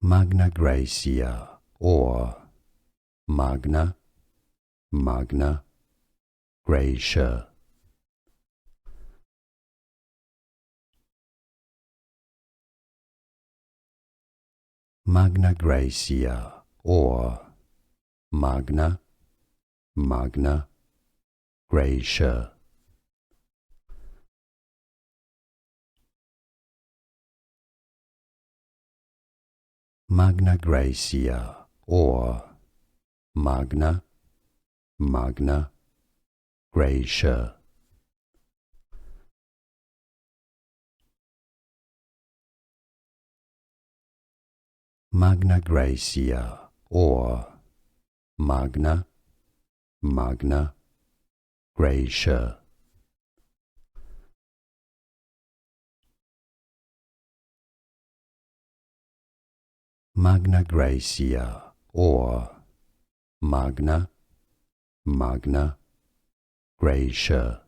Magna Graecia or Magna Graecia. Magna Graecia or Magna Graecia. Magna Graecia or Magna Graecia. Magna Graecia or Magna Graecia. Magna Graecia or Magna Graecia.